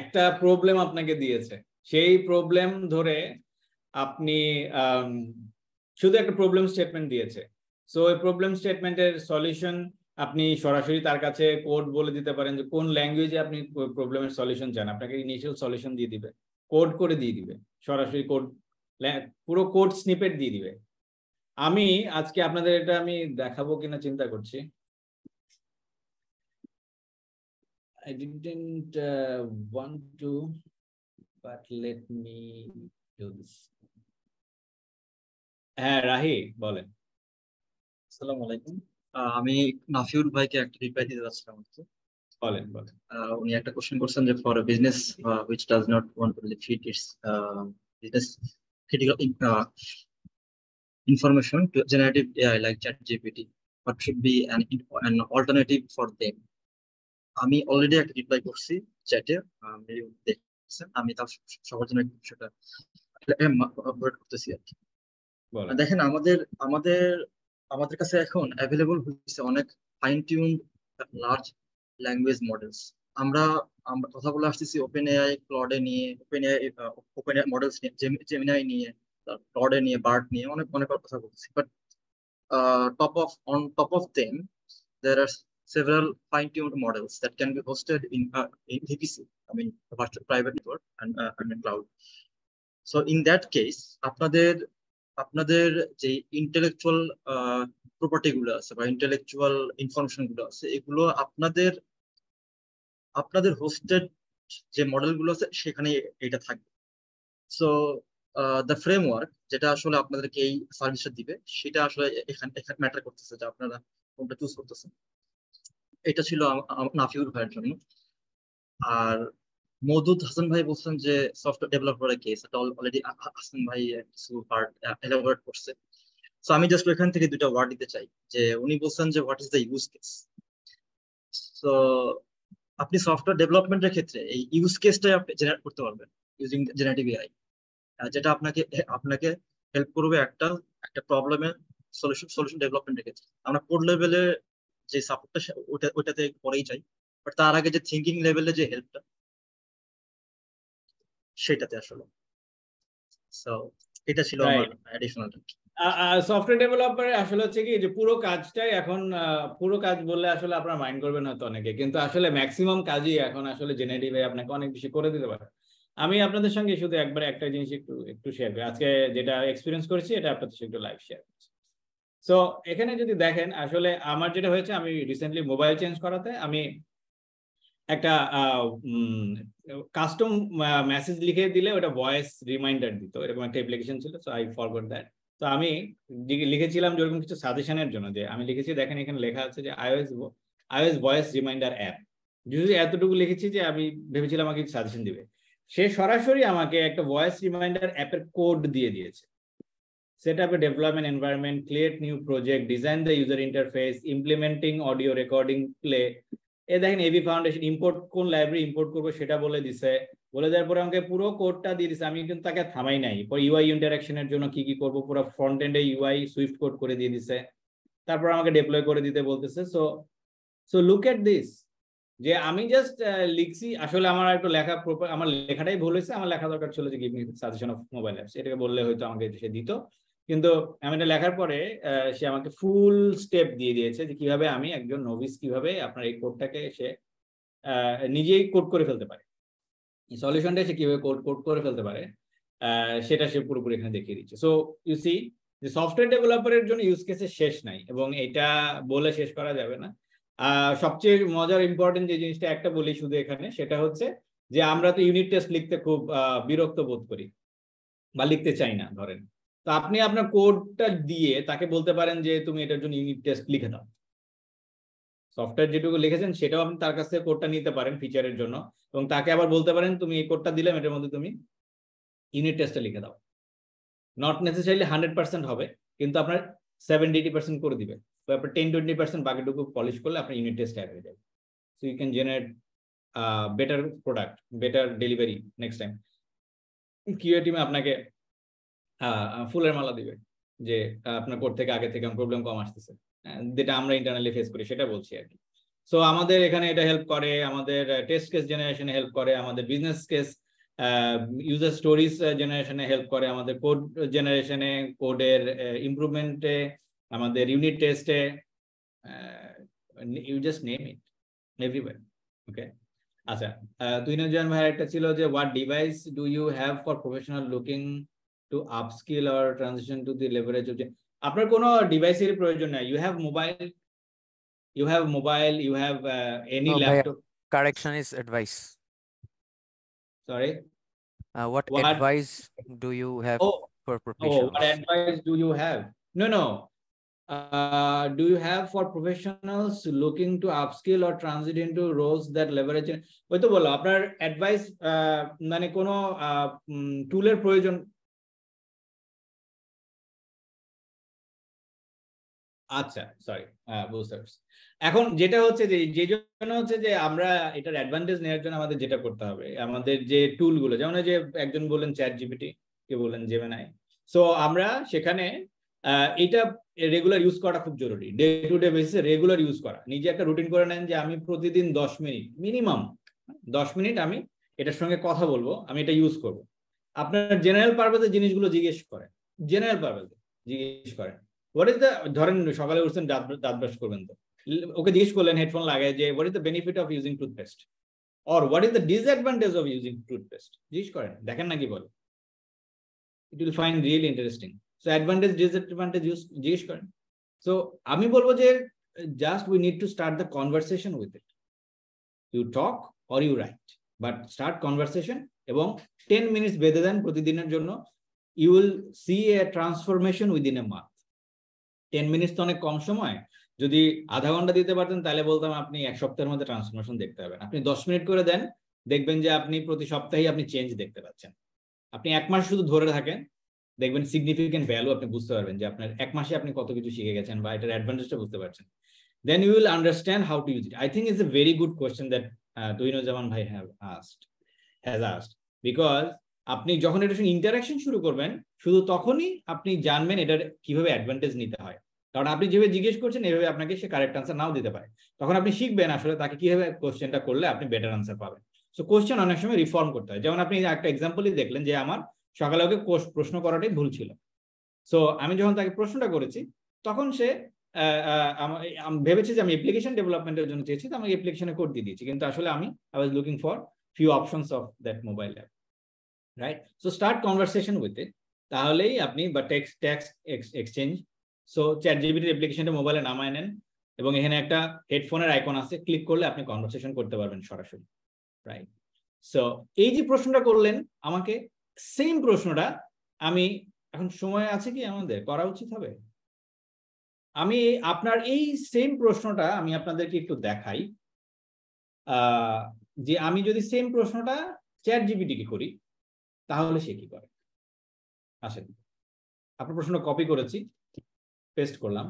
একটা প্রবলেম আপনাকে দিয়েছে, সেই প্রবলেম ধরে আপনি শুধু একটা প্রবলেম স্টেটমেন্ট দিয়েছে, সো ওই প্রবলেম স্টেটমেন্টের সলিউশন আপনি সরাসরি তার কাছে কোড বলে দিতে পারেন যে কোন ল্যাঙ্গুয়েজে আপনি প্রবলেমের সলিউশন চান, আপনাকে ইনিশিয়াল সলিউশন দিয়ে দিবে, কোড করে দিয়ে দিবে, সরাসরি কোড, পুরো কোড স্নিপেট দিয়ে দিবে। আমি আজকে আপনাদের এটা আমি দেখাবো কিনা চিন্তা করছি। I didn't want to, but let me do this. হ্যাঁ রাহি, বলেন। আসসালামু আলাইকুম। আমি নাফিউর ভাইকে একটা রিপ্লাই দিতে যাচ্ছিলাম। বলেন। উনি একটা কোশ্চেন করছেন যে for a business which does not want to feed its business critical information to generative AI like ChatGPT, what should be an alternative for them? আমি অলরেডি একটা রিপ্লাই করছি চ্যাটে, দেখছেন। আমি তার সবার জন্য বিষয়টা করতেছি আর কি। দেখেন, আমাদের কাছে এখন অ্যাভেলেবল হচ্ছে অনেক fine tune large language models. আমরা কথা বলে আসতেছি ওপেন এআই, ক্লডে নিয়ে, ওপেন এআই মডেলস নিয়ে, জেমিনাই নিয়ে, ক্লডে নিয়ে, বার্ড নিয়ে অনেক কথা বলছি। But on top of them there are several fine-tuned models that can be hosted in VPC, I mean virtual private network and cloud. So in that case আপনাদের যে ইন্টেলেকচুয়াল প্রপার্টি গুলো আছে বা ইন্টেলেকচুয়াল ইনফরমেশন গুলো আছে, এগুলো আপনাদের hosted যে মডেল গুলো আছে সেখানে এটা থাকবে। সো দ্য ফ্রেমওয়ার্ক যেটা আসলে আপনাদেরকে এই সার্ভিসটা দিবে, সেটা আসলে এখানে ম্যাটার করতেছে যে আপনারা কোনটা চুজ করতেছেন। এটা ছিল নাফিউর ভাইয়ের জন্য। আর মওদুদ হাসান ভাই বলছেন যে সফটওয়্যার ডেভেলপারের কেস, এটা অলরেডি হাসান ভাই কিছু পার্ট এলাবোরেট করছে। সো আমি জাস্ট ওইখান থেকে 2টা ওয়ার্ড দিতে চাই। যে উনি বলছেন যে what is the use case. So আপনি সফটওয়্যার ডেভেলপমেন্টের ক্ষেত্রে এই ইউজ কেসটাই আপনি জেনারেট করতে পারবেন ইউজিং জেনারেটিভ এআই, যেটা আপনাকে হেল্প করবে একটা প্রবলেমের সলিউশন ডেভেলপমেন্টের ক্ষেত্রে। আমরা কোড লেভেলে যে সাপোর্টটা ওটাতে পরেই যাই, বাট তার আগে যে থিঙ্কিং লেভেলে যে হেল্পটা, সেটাতে আসলে। সো এটা ছিল আমার অ্যাডিশনাল। সফটওয়্যার ডেভেলপারে আসলে হচ্ছে কি যে পুরো কাজটাই এখন, পুরো কাজ বললে আসলে আপনারা মাইন্ড করবেন হয়তো অনেকে, কিন্তু আসলে ম্যাক্সিমাম কাজই এখন আসলে জেনারেটিভ এআই আপনাকে অনেক বেশি করে দিতে পারে। আমি আপনাদের সঙ্গে শুধু একবার একটা জিনিস একটু শেয়ার করি। আজকে যেটা এক্সপিরিয়েন্স করেছি এটা আপনাদের সঙ্গে একটু লাইভ শেয়ার করছি। সো এখানে যদি দেখেন, আসলে আমার যেটা হয়েছে, আমি রিসেন্টলি মোবাইল চেঞ্জ করাতে আমি একটা কাস্টম মেসেজ লিখে দিলে ওটা ভয়েস রিমাইন্ডার দিত, এরকম একটা অ্যাপ্লিকেশন ছিল। So I forgot that. তো আমি লিখেছিলাম যেরকম কিছু সাজেশনের জন্য, যে আমি লিখেছি, দেখেন এখানে লেখা আছে যে iOS ভয়েস রিমাইন্ডার অ্যাপ। যদি এতটুকু লিখেছি যে আমি ভেবেছিলাম আমাকে কিছু সাজেশন দিবে, সে সরাসরি আমাকে একটা ভয়েস রিমাইন্ডার অ্যাপের কোড দিয়ে দিয়েছে। Set up a development environment, create new project, design the user interface, implementing audio recording play. এই দেখেন এবি ফাউন্ডেশন ইম্পোর্ট, কোন লাইব্রেরি ইম্পোর্ট করবো সেটা বলে দিছে। বলে দেওয়ার পরে আমাকে পুরো কোডটা দিয়ে দিছে। আমি কিন্তু তাকে থামাই নাই। পরে ইউআই ইন্টারাকশনের জন্য কি কি করবো, পুরো ফ্রন্ট এন্ডে ইউআই সুইফট কোড করে দিয়ে দিছে। তারপর আমাকে ডিপ্লয় করে দিতে বলতেছে। সো লুক এট দিস, যে আমি জাস্ট লিখছি। আসলে আমার একটু লেখা আমার লেখাটাই ভুল হয়েছে। আমার লেখা দরকার ছিল যে give me suggestion of mobile apps, এটাকে বললে হয়তো আমাকে সে দিত। কিন্তু আমি এটা লেখার পরে সে আমাকে ফুল স্টেপ দিয়ে দিয়েছে যে কিভাবে আমি একজন নভিস কিভাবে আপনার এই কোডটাকে সে নিজেই কোড করে ফেলতে পারে, এই সলিউশনটা সে কিভাবে কোড করে ফেলতে পারে, সেটা সে পুরোপুরি এখানে দেখিয়ে দিচ্ছে। সো ইউ সি, যে সফটওয়্যার ডেভেলপারের জন্য ইউজ কেসের শেষ নাই, এবং এটা বলে শেষ করা যাবে না। সবচেয়ে মজার ইম্পর্টেন্ট যে জিনিসটা একটা বলি শুধু এখানে, সেটা হচ্ছে যে আমরা তো ইউনিট টেস্ট লিখতে খুব বিরক্ত বোধ করি বা লিখতে চাই না ধরেন। তো আপনি আপনার কোডটা দিয়ে তাকে বলতে পারেন যে তুমি এটার জন্য ইউনিট টেস্ট লিখে দাও। সফটওয়্যার যেটুকু লিখেছেন সেটাও আপনি তার কাছ থেকে কোডটা নিতে পারেন ফিচারের জন্য, এবং তাকে আবার বলতে পারেন তুমি এই কোডটা দিলাম, এটার মধ্যে তুমি ইউনিট টেস্টটা লিখে দাও। নট নেসেসারিলি 100% হবে, কিন্তু আপনার 70-80% করে দিবে। তারপর 10-20% বাকিটুকু পলিশ করলে আপনার ইউনিট টেস্ট অ্যাড হয়ে যাবে। So you can generate better product, better delivery next time. QA টিমে আপনাকে ফুলের মালা দিবে যে আপনার কোড থেকে আগে থেকে প্রবলেম কম আসতেছে, যেটা আমরা ইন্টারনালি ফেস করি সেটা বলছি আর কি। সো আমাদের এখানে এটা হেল্প করে, আমাদের টেস্ট কেস জেনারেশনে হেল্প করে, আমাদের বিজনেস কেস ইউজার স্টোরিজ জেনারেশনে হেল্প করে, আমাদের কোড জেনারেশনে, কোডের ইমপ্রুভমেন্টে, আমাদের ইউনিট টেস্টে, you just name it everywhere. Okay, আচ্ছা, তুহিনুজ্জামান ভাইয়ের একটা ছিল যে what device do you have for professional looking to upskill or transition to the leverage of. আপনার কোনো ডিভাইসের প্রয়োজন নাই। You have mobile, you have any No, bhaiya, laptop. correction is advice. Sorry, What what? advice do you have for What professionals? advice do you have? No. Do you have for professionals looking to upskill or transit into roles that leverage? ওই তো বলো, আপনার advice মানে কোনো টুলের প্রয়োজন। আচ্ছা, sorry, বুঝতে পারছি। এখন যেটা হচ্ছে যে জন্য হচ্ছে যে আমরা এটার অ্যাডভান্টেজ নেওয়ার জন্য আমাদের যেটা করতে হবে, আমাদের যে টুলগুলো, যেমন যে একজন বললেন চ্যাট জিপিটি, কে বললেন জেমিনাই। সো আমরা সেখানে এটা রেগুলার ইউজ করা খুব জরুরি। ডে টু ডে বেসিসে রেগুলার ইউজ করা। নিজে একটা রুটিন করে নেন যে আমি প্রতিদিন 10 মিনিট, মিনিমাম 10 মিনিট আমি এটার সঙ্গে কথা বলবো, আমি এটা ইউজ করব। আপনার জেনারেল পারপাসের জিনিসগুলো জিজ্ঞেস করেন, জেনারেল পারপাসে জিজ্ঞেস করেন। হোয়াট ইজ দ্য, ধরেন সকালে উঠছেন দাঁত ব্রাশ করবেন, তো ওকে জিজ্ঞেস করলেন হেডফোন লাগায় যে what is the benefit of using toothpaste, or what is the disadvantage of using toothpaste, জিজ্ঞেস করেন, দেখেন না কি বলে। It will find really interesting. So advantage disadvantage জিজ্ঞেস করেন। সো আমি বলবো যে just we need to start the conversation with it. You talk or you write, but start conversation, এবং 10 মিনিটস বেঁধে দেন প্রতিদিনের জন্য। You will see a transformation within a month. 10 minutes তো অনেক কম সময়, যদি আধা ঘন্টা দিতে পারতেন তাহলে বলতাম আপনি 1 সপ্তাহের মধ্যে ট্রান্সফরমেশন দেখতে পাবেন। আপনি 10 মিনিট করে দেন, দেখবেন যে আপনি প্রতি সপ্তাহেই আপনি চেঞ্জ দেখতে পাচ্ছেন। আপনি 1 মাস শুধু ধরে থাকেন, দেখবেন সিগনিফিকেন্ট ভ্যালু আপনি বুঝতে পারবেন যে আপনার 1 মাসে আপনি কত কিছু শিখে গেছেন বা এটার অ্যাডভান্টেজটা বুঝতে পারছেন। Then you will understand how to use it. I think it's a very good question that Tuhinuজ্জামান ভাই has asked, because আপনি যখন এটার সঙ্গে ইন্টারাকশন শুরু করবেন, শুধু তখনই আপনি জানবেন এটার কিভাবে অ্যাডভান্টেজ নিতে হয়। কারণ আপনি যেভাবে জিজ্ঞেস করছেন এভাবে আপনাকে সে কারেক্ট আনসার নাও দিতে পারে। তখন আপনি শিখবেন আসলে তাকে কিভাবে কোশ্চেনটা করলে আপনি বেটার আনসার পাবেন। সো কোশ্চেন অনেক সময় রিফর্ম করতে হয়। যেমন আপনি একটা এক্সাম্পলই দেখলেন যে আমার সকালে ওকে প্রশ্ন করাটাই ভুল ছিল। সো আমি যখন তাকে প্রশ্নটা করেছি, তখন সে ভেবেছে যে আমি অ্যাপ্লিকেশন ডেভেলপমেন্টের জন্য চেয়েছি, তো আমি অ্যাপ্লিকেশনে কোড দিয়ে দিয়েছি, কিন্তু আসলে I was looking for few options of that mobile app. Right? So start conversation with ইট, তাহলেই আপনি বা টেক্সট এক্সচেঞ্জ। সো চ্যাটজিপিটির অ্যাপ্লিকেশনটা মোবাইলে নামায় নেন এবং এখানে একটা হেডফোনের আইকন আছে, ক্লিক করলে আপনি কনভারসেশন করতে পারবেন সরাসরি, রাইট? সো এই যে প্রশ্নটা করলেন আমাকে, সেম প্রশ্নটা আমি এখন, সময় আছে কি আমাদের, করা উচিত হবে? আমি আপনার এই সেম প্রশ্নটা আমি আপনাদেরকে একটু দেখাই, যে আমি যদি সেম প্রশ্নটা চ্যাটজিপিটিকে করি তাহলে সে কি করে। আসেন, আপনার প্রশ্ন কপি করেছি, পেস্ট করলাম।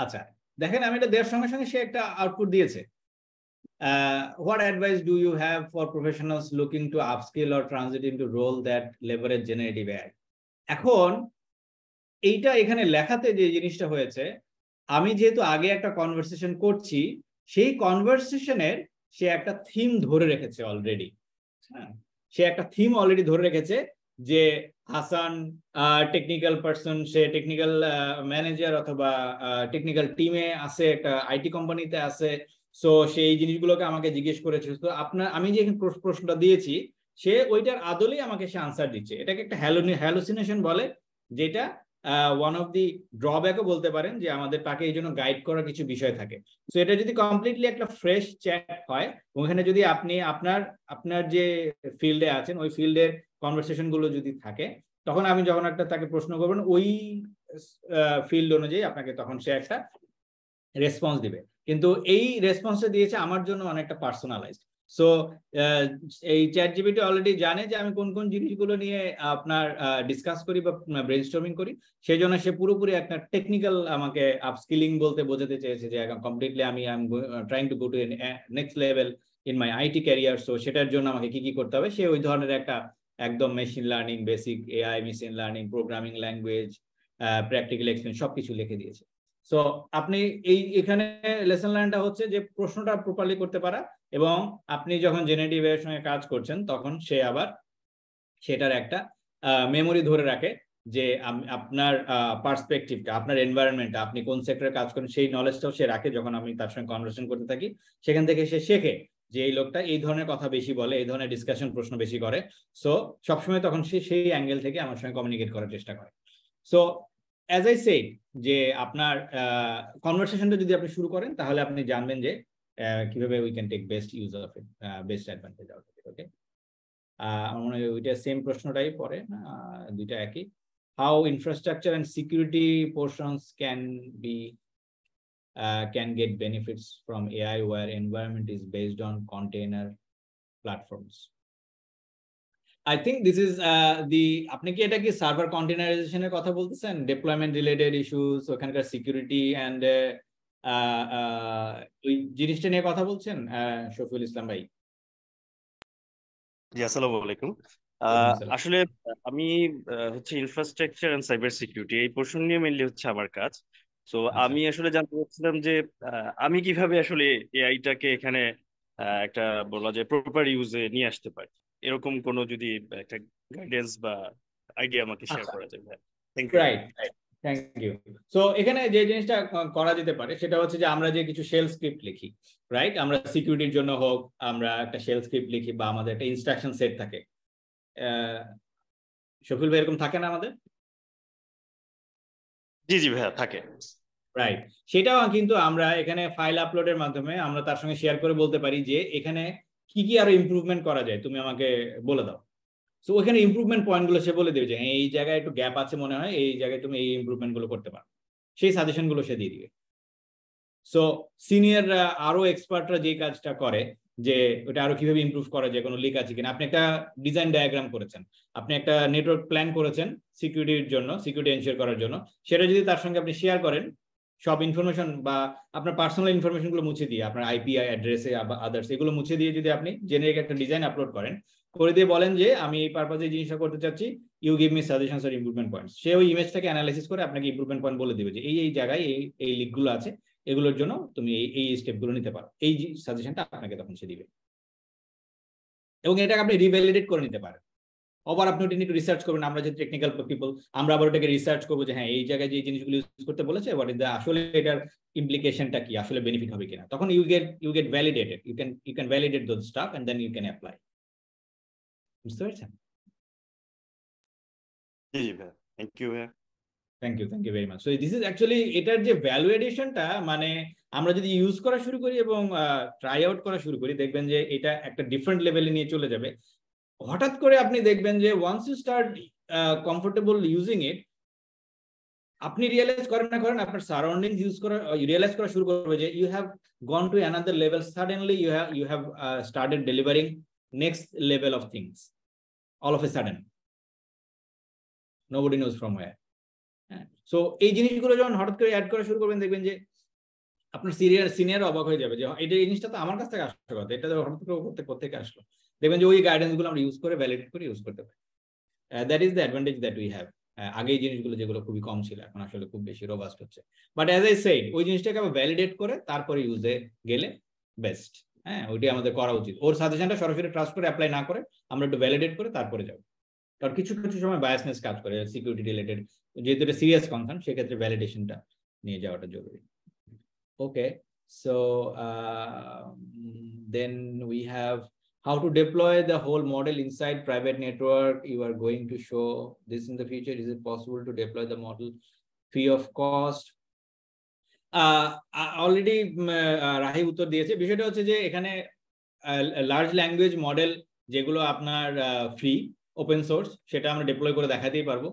আচ্ছা, দেখেন আমি এটা দেওয়ার সঙ্গে সঙ্গে সে একটা আউটপুট দিয়েছে। What advice do you have for professionals looking to upskill or transit into role that leverage generative AI? এখন এইটা এখানে লেখাতে যে জিনিসটা হয়েছে, আমি যেহেতু আগে একটা কনভারসেশন করছি, সেই কনভারসেশনের সে একটা থিম ধরে রেখেছে অলরেডি। হ্যাঁ, সে একটা থিম অলরেডি ধরে রেখেছে যে হাসান টেকনিক্যাল পারসন, সে টেকনিক্যাল ম্যানেজার অথবা টেকনিক্যাল টিমে আছে, একটা আইটি কোম্পানিতে আছে। সো সেই জিনিসগুলোকে আমাকে জিজ্ঞেস করেছে। তো আমি যে প্রশ্নটা দিয়েছি, সে ওইটার আদলেই আমাকে সে আনসার দিচ্ছে। এটাকে একটা হ্যালুসিনেশন বলে, যেটা ওয়ান অফ দি ড্রব্যাকও বলতে পারেন, যে আমাদের তাকে এই জন্য গাইড করার কিছু বিষয় থাকে। সো এটা যদি কমপ্লিটলি একটা ফ্রেশ চ্যাট হয়, ওখানে যদি আপনি আপনার যে ফিল্ডে আছেন ওই ফিল্ডের কনভারসেশন গুলো যদি থাকে, তখন আমি যখন একটা তাকে প্রশ্ন করবেন ওই ফিল্ড অনুযায়ী আপনাকে তখন সে একটা রেসপন্স দিবে। কিন্তু এই রেসপন্সটা দিয়েছে আমার জন্য অনেকটা পার্সোনালাইজড। সো এই চ্যাটজিপিটি অলরেডি জানে যে আমি কোন কোন জিনিসগুলো নিয়ে আপনার ডিসকাস করি বা ব্রেইনস্টর্মিং করি, সেই জন্য সে পুরোপুরি একটা টেকনিক্যাল আমাকে আপস্কিলিং বলতে বোঝাতে চেয়েছে যে কমপ্লিটলি আমি trying to go to next level in my IT career. So সেটার জন্য আমাকে কি কি করতে হবে, সে ওই ধরনের একটা একদম machine learning, basic AI, machine learning, programming language, practical experience সবকিছু লিখে দিয়েছে। সো আপনি এখানে লেসন লার্নটা হচ্ছে যে প্রশ্নটা প্রপারলি করতে পারা, এবং আপনি যখন জেনারেটিভ এর সঙ্গে কাজ করছেন তখন সে আবার সেটার একটা মেমোরি ধরে রাখে, যে আপনার পার্সপেক্টিভটা, আপনার এনভায়রনমেন্টটা, আপনি কোন সেক্টরে কাজ করেন সেই নলেজটাও সে রাখে। যখন আমি তার সঙ্গে কনভারসেশন করতে থাকি, সেখান থেকে সে শেখে যে এই লোকটা এই ধরনের কথা বেশি বলে, এই ধরনের ডিসকাশন প্রশ্ন বেশি করে। সো সবসময় তখন সে সেই অ্যাঙ্গেল থেকে আমার সঙ্গে কমিউনিকেট করার চেষ্টা করে। সো অ্যাজ আই সেড, যে আপনার কনভারসেশনটা যদি আপনি শুরু করেন, তাহলে আপনি জানবেন যে কিভাবে we can take best use of it, best advantage out of it. Okay, আমার মনে হয় ওইটা সেম প্রশ্নটাই পড়ে, দুইটা একই। How infrastructure and security portions can get benefits from AI where environment is based on container platforms. I think this is আপনি কি এটা কি সার্ভার কন্টেনারাইজেশনের কথা বলতেছেন, ডিপ্লয়মেন্ট রিলেটেড ইস্যুস, ওখানকার সিকিউরিটি অ্যান্ড ওই জিনিসটা নিয়ে কথা বলছেন শফিউল ইসলাম ভাই? জি, আসসালামু আলাইকুম। আসলে আমি হচ্ছে ইনফ্রাস্ট্রাকচার এন্ড সাইবার সিকিউরিটি এই পোর্শন নিয়ে মেইনলি হচ্ছে আমার কাজ। তো আমি আসলে জানতে চাচ্ছিলাম যে আমি কিভাবে আসলে এআইটাকে এখানে একটা বলা যায় প্রপার ইউজে নিয়ে আসতে পারি, এরকম কোনো যদি একটা গাইডেন্স বা আইডিয়া আমাকে শেয়ার করা যায়। Thank you. Right, thank you. So এখানে যে জিনিসটা করা যেতে পারে সেটা হচ্ছে যে আমরা যে কিছু শেল স্ক্রিপ্ট লিখি, রাইট? আমরা সিকিউরিটির জন্য হোক, আমরা একটা শেল স্ক্রিপ্ট লিখি বা আমাদের একটা ইনস্ট্রাকশন সেট থাকে। শফিউল ভাই, এরকম থাকে না আমাদের? জি জি ভাইয়া, থাকে। রাইট, সেটাও কিন্তু আমরা এখানে ফাইল আপলোডের মাধ্যমে আমরা তার সঙ্গে শেয়ার করে বলতে পারি যে এখানে কি কি আরো ইমপ্রুভমেন্ট করা যায়, তুমি আমাকে বলে দাও। সো ওখানে ইমপ্রুভমেন্ট পয়েন্ট গুলো সে বলে দেবে যে এই জায়গায় একটু গ্যাপ আছে মনে হয়, এই জায়গায় তুমি এই ইমপ্রুভমেন্ট গুলো করতে পারো, সেই সাজেশন গুলো সে দিয়ে দিবে। সো সিনিয়ররা, আরো এক্সপার্টরা যে কাজটা করে যে ওটা আরো কিভাবে ইমপ্রুভ করা যায়, কোনো লিক আছে কিনা। আপনি একটা ডিজাইন ডায়াগ্রাম করেছেন, আপনি একটা নেটওয়ার্ক প্ল্যান করেছেন সিকিউরিটির জন্য, সিকিউরিটি এনশিওর করার জন্য, সেটা যদি তার সঙ্গে আপনি শেয়ার করেন, সব ইনফরমেশন বা আপনার পার্সোনাল ইনফরমেশন গুলো মুছে দিয়ে, আপনার আইপি অ্যাড্রেসে আদার্স এগুলো মুছে দিয়ে যদি আপনি জেনারিক একটা ডিজাইন আপলোড করেন, করে দিয়ে বলেন যে আমি এই পারপাজে এই জিনিসটা করতে চাচ্ছি, you give me suggestions or improvement points. সে ওই ইমেজটাকে অ্যানালাইসিস করে আপনাকে ইমপ্রুভমেন্ট পয়েন্ট বলে দিবে যে এই জায়গায় এই লিকগুলো আছে, এগুলোর জন্য তুমি এই স্টেপগুলো নিতে পারো, এই সাজেশনটা আপনাকে তখন সে দিবে। এবং এটাকে আপনি রিভ্যালিডেট করে নিতে পারেন। আবার আপনি ওটা নিয়ে রিসার্চ করবেন, আমরা যে টেকনিক্যাল পিপল আমরা আবার ওটাকে রিসার্চ করবো যে হ্যাঁ এই জায়গায় যে জিনিসগুলো ইউজ করতে বলেছে হোয়াট ইজ দ্য আসলে এটার ইমপ্লিকেশনটা কি, আসলে বেনিফিট হবে কিনা। তখন you get validated, you can validate those stuff and then you can apply. বুঝতে পারছেন? জি জি ভাই, থ্যাংক ইউ ভাই। Thank you very much. So this is actually এটার যে ভ্যালু এডিশনটা, মানে আমরা যদি ইউজ করা শুরু করি এবং ট্রাই আউট করা শুরু করি, দেখবেন যে এটা একটা ডিফারেন্ট লেভেলে নিয়ে চলে যাবে। হঠাৎ করে আপনি দেখবেন যে once you start comfortable using it, আপনি রিয়েলাইজ করেন না করেন আপনার সারাউন্ডিংস ইউজ করা রিয়েলাইজ করা শুরু করবে যে you have gone to another level, suddenly you have started delivering next level of things all of a sudden, nobody knows from where. So এই জিনিসগুলো যখন হঠাৎ করে অ্যাড করা শুরু করবেন, দেখবেন যে আপনার সিনিয়র অবাক হয়ে যাবে যে এটা এই জিনিসটা তো আমার কাছ থেকে আসলো কথা, এটা হঠাৎ করে কোথেকে আসলো। দেখবেন যে ওই গাইডেন্স গুলো আমরা ইউজ করে ভ্যালিডেট করে ইউজ করতে পারি। That is the advantage that we have. আগে এই জিনিসগুলো যেগুলো খুবই কম ছিল, এখন আসলে খুব বেশি রোবাস্ট হচ্ছে। বাট অ্যাজ আই সেড, ওই জিনিসটাকে আবার ভ্যালিডেট করে তারপরে ইউজে গেলে বেস্ট। হ্যাঁ, ওইটাই আমাদের করা উচিত। ওর সাজেশনটা সরাসরি ট্রাস্ট করে অ্যাপ্লাই না করে আমরা একটু ভ্যালিডেট করে তারপরে যাবো। কারণ কিছু কিছু সময় বায়াসনেস কাজ করে, সিকিউরিটি রিলেটেড, যেহেতু এটা সিরিয়াস কনসার্ন, সেক্ষেত্রে ভ্যালিডেশনটা নিয়ে যাওয়াটা জরুরি। ওকে, so then we have how to deploy the whole model inside private network. You are going to show this in the future. Is it possible to deploy the model free of cost? Already Rahi উত্তর দিয়েছে। বিষয়টা হচ্ছে যে এখানে large language model যেগুলো আপনার free open source, সেটা আমরা ডিপ্লয় করে দেখাতেই পারবো।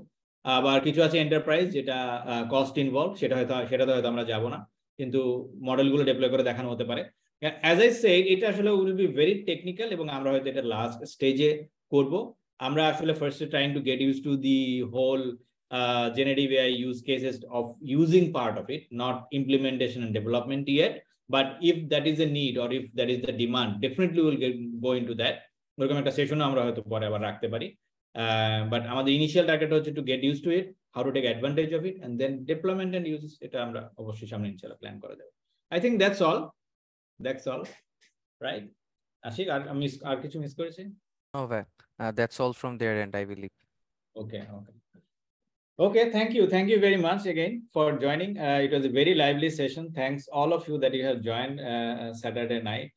আবার কিছু আছে এন্টারপ্রাইজ, যেটা কস্ট ইনভলভ, সেটাতে হয়তো আমরা যাব না, কিন্তু মডেলগুলো ডিপ্লয় করে দেখানো হতে পারে। অ্যাজ আই সেড, এটা আসলে উইল বি ভেরি টেকনিক্যাল এবং আমরা হয়তো এটা লাস্ট স্টেজে করব। আমরা আসলে ফার্স্টে trying to get use to the whole generative AI use cases of using part of it, not implementation and development yet. But if that is a need or if that is the demand, definitely we'll go into that. ওরকম একটা সেশনও আমরা হয়তো পরে আবার রাখতে পারি। But আমাদের initial target হচ্ছে to get use to it, how to take advantage of it, and then deployment and use, এটা আমরা অবশ্যই সামনে ইনশাআল্লাহ প্ল্যান করে দেব। I think that's all right. Ashik, আর কিছু মিস করেছি? No, ভাই, that's all from their end, I believe. Okay, thank you very much again for joining. It was a very lively session. Thanks all of you that you have joined Saturday night.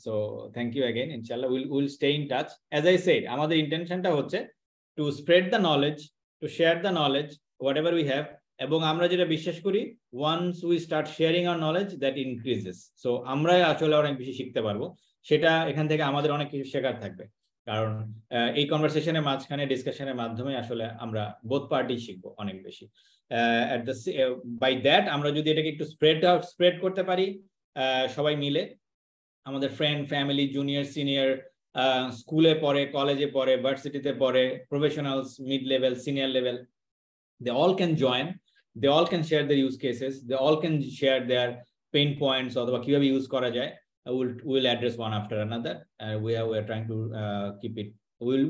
So thank you again. Inshallah, we'll stay in touch. As I said, আমাদের intentionটা হচ্ছে to spread the knowledge, to share the knowledge, whatever we have. এবং আমরা যেটা বিশ্বাস করি, once we start sharing our knowledge, that increases. So আমরা আসলে অনেক বেশি শিখতে পারবো। সেটা এখান থেকে আমাদের অনেক কিছু শেখার থাকবে। কারণ এই কনভারসেশনের মাঝখানে ডিসকাশনের মাধ্যমে আসলে আমরা বোথ পার্টি শিখবো অনেক বেশি। বাই দ্যাট আমরা যদি এটাকে একটু স্প্রেড করতে পারি সবাই মিলে, আমাদের ফ্রেন্ড, ফ্যামিলি, জুনিয়র, সিনিয়র, স্কুলে পড়ে, কলেজে পড়ে, ভার্সিটিতে পড়ে, professionals, mid level, senior level, they all can join, they all can share their use cases, they all can share their pain points অথবা কিভাবে ইউজ করা যায়। We'll address one after another. We are trying to keep it.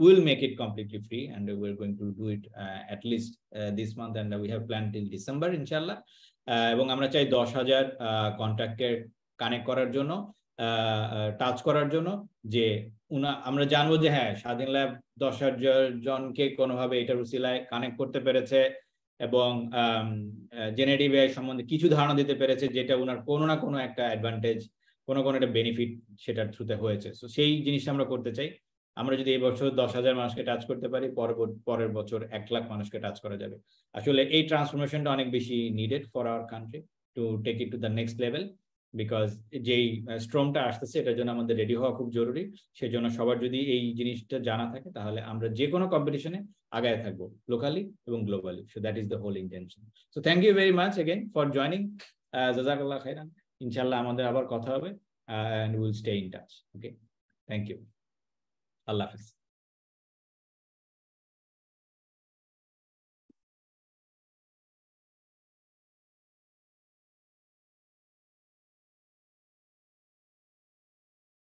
We'll make it completely free, and we're going to do it at least this month, and we have planned till December, inshallah. এবং আমরা চাই 10,000 কন্ট্যাক্টকে connect করার জন্য, touch করার জন্য, যে আমরা জানবো যে হ্যাঁ, স্বাধীন ল্যাব 10,000 জনকে কোনোভাবে এটার উসিলায় কানেক্ট করতে পেরেছে এবং জেনারেটিভ এআই সম্বন্ধে কিছু ধারণা দিতে পেরেছে, যেটা ওনার কোনো না কোনো একটা অ্যাডভান্টেজ, কোনো একটা বেনিফিট সেটার থ্রুতে হয়েছে। সো সেই জিনিসটা আমরা করতে চাই। আমরা যদি এই বছর 10,000 মানুষকে টাচ করতে পারি, পরের বছর 1 লাখ মানুষকে টাচ করা যাবে। আসলে এই ট্রান্সফরমেশনটা অনেক বেশি needed for our country to take it to the next level, because যেই স্ট্রমটা আসতেছে এটার জন্য আমাদের রেডি হওয়া খুব জরুরি। সেই জন্য সবার যদি এই জিনিসটা জানা থাকে, তাহলে আমরা যে কোনো কম্পিটিশনে আগায় থাকবো, লোকালি এবং globally. So that is the whole intention. So thank you very much again for joining. জাযাকাল্লাহ খাইরান। ইনশাআল্লাহ আমাদের আবার কথা হবে, and we'll stay in touch. Okay, thank you. Allah Hafiz.